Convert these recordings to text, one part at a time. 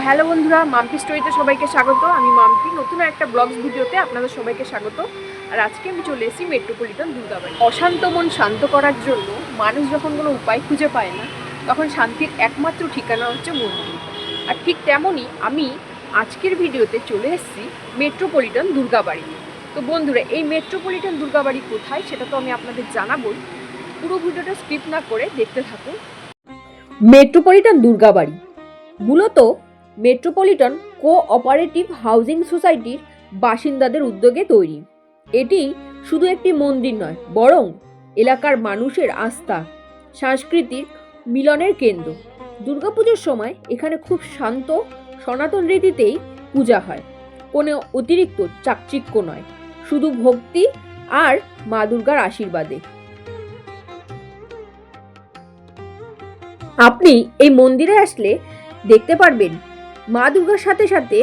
Hello বন্ধুরা, মাম্পি স্টোরিতে সবাইকে স্বাগত। আমি মাম্পি, নতুন একটা ব্লগস ভিডিওতে আপনাদের সবাইকে স্বাগত। আর আজকে আমি চলে এসেছি মেট্রোপলিটন দুর্গাবাড়ি। অশান্ত মন শান্ত করার জন্য মানুষ যখন কোনো উপায় খুঁজে পায় না, তখন শান্তির একমাত্র ঠিকানা হচ্ছে মন্দির। আর ঠিক তেমনই আমি আজকের ভিডিওতে চলে এসেছি মেট্রোপলিটন দুর্গাবাড়ি। তো বন্ধুরা, এই মেট্রোপলিটন দুর্গাবাড়ি কোথায় সেটা তো আমি আপনাদের জানাবোই। পুরো ভিডিওটা স্কিপ না করে দেখতে থাকুন। মেট্রোপলিটন দুর্গাবাড়ি মূলত মেট্রোপলিটন কোঅপারেটিভ হাউজিং সোসাইটির বাসিন্দাদের উদ্যোগে তৈরি। এটি শুধু একটি মন্দির নয়, বরং এলাকার মানুষের আস্থা, সাংস্কৃতিক মিলনের কেন্দ্র। দুর্গাপুজোর সময় এখানে খুব শান্ত সনাতন রীতিতেই পূজা হয়। কোনো অতিরিক্ত চাকচিক্য নয়, শুধু ভক্তি আর মা দুর্গার আশীর্বাদে। আপনি এই মন্দিরে আসলে দেখতে পারবেন মা দুর্গার সাথে সাথে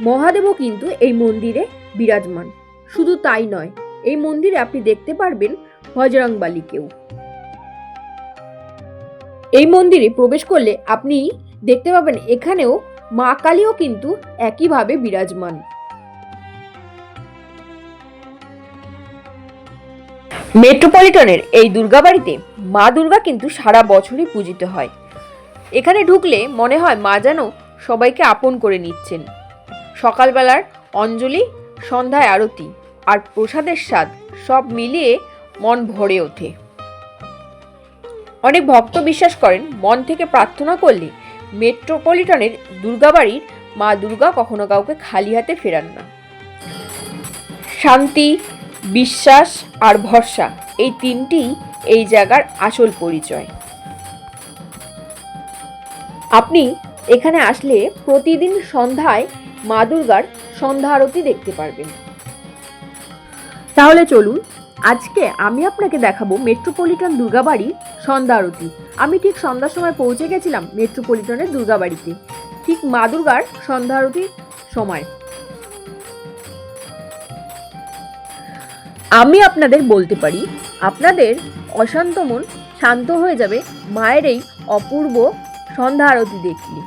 মহাদেবও কিন্তু এই মন্দিরে বিরাজমান। শুধু তাই নয়, এই মন্দিরে আপনি দেখতে পারবেন বজরংবলীকেও। এই মন্দিরে প্রবেশ করলে আপনি দেখতে পাবেন এখানেও মা কালীও কিন্তু একইভাবে বিরাজমান। মেট্রোপলিটনের এই দুর্গাবাড়িতে মা দুর্গা কিন্তু সারা বছরই পূজিত হয়। এখানে ঢুকলে মনে হয় মা যেন সবাইকে আপন করে নিচ্ছেন। সকালবেলার অঞ্জলি, সন্ধ্যায় আরতি আর প্রসাদের স্বাদ সব মিলিয়ে মন ভরে ওঠে। অনেক ভক্ত বিশ্বাস করেন, মন থেকে প্রার্থনা করলে মেট্রোপলিটনের দুর্গাবাড়ির মা দুর্গা কখনো কাউকে খালি হাতে ফেরান না। শান্তি, বিশ্বাস আর ভরসা, এই তিনটি এই জায়গার আসল পরিচয়। আপনি এখানে আসলে প্রতিদিন সন্ধ্যায় মা দুর্গার সন্ধ্যা আরতি দেখতে পারবেন। তাহলে চলুন, আজকে আমি আপনাকে দেখাবো মেট্রোপলিটন দুর্গাবাড়ির সন্ধ্যা আরতি। আমি ঠিক সন্ধ্যার সময় পৌঁছে গেছিলাম মেট্রোপলিটনের দুর্গাবাড়িতে, ঠিক মা দুর্গার সন্ধ্যা আরতির সময়। আমি আপনাদের বলতে পারি, আপনাদের অশান্ত মন শান্ত হয়ে যাবে মায়ের এই অপূর্ব সন্ধ্যা আরতি দেখলে।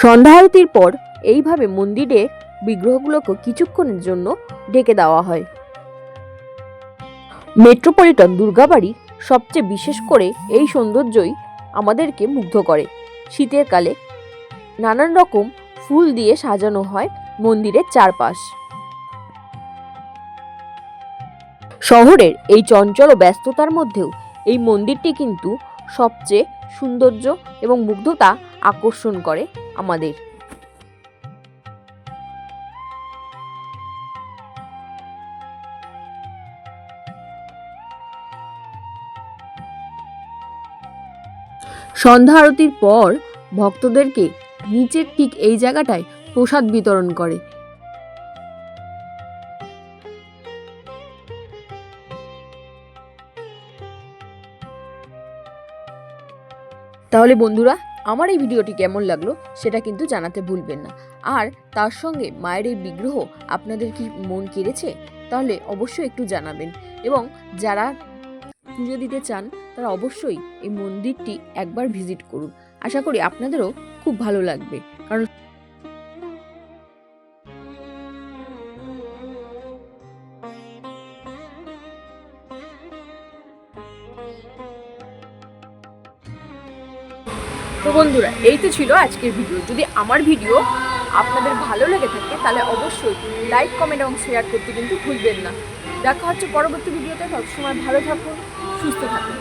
সন্ধ্যা আরতির পর এইভাবে মন্দিরের বিগ্রহগুলোকে কিছুক্ষণের জন্য ঢেকে দেওয়া হয়। মেট্রোপলিটন দুর্গাবাড়ির সবচেয়ে বিশেষ করে এই সৌন্দর্যই আমাদেরকে মুগ্ধ করে। শীতের কালে নানান রকম ফুল দিয়ে সাজানো হয় মন্দিরের চারপাশ। শহরের এই চঞ্চল ও ব্যস্ততার মধ্যেও এই মন্দিরটি কিন্তু সবচেয়ে সৌন্দর্য এবং মুগ্ধতা আকর্ষণ করে আমাদের। সন্ধ্যা আরতির পর ভক্তদেরকে নিচের ঠিক এই জায়গাটায় প্রসাদ বিতরণ করে। তাহলে বন্ধুরা, আমার এই ভিডিওটি কেমন লাগলো সেটা কিন্তু জানাতে ভুলবেন না। আর তার সঙ্গে মায়ের এই বিগ্রহ আপনাদের কি মন কেড়েছে? তাহলে অবশ্যই একটু জানাবেন। এবং যারা পুজো দিতে চান তারা অবশ্যই এই মন্দিরটি একবার ভিজিট করুন। আশা করি আপনাদেরও খুব ভালো লাগবে। কারণ তো বন্ধুরা, এই তো ছিল আজকের ভিডিও। যদি আমার ভিডিও আপনাদের ভালো লেগে থাকে তাহলে অবশ্যই লাইক, কমেন্ট এবং শেয়ার করতে কিন্তু ভুলবেন না। দেখা হচ্ছে পরবর্তী ভিডিওতে। সবসময় ভালো থাকুন, সুস্থ থাকুন।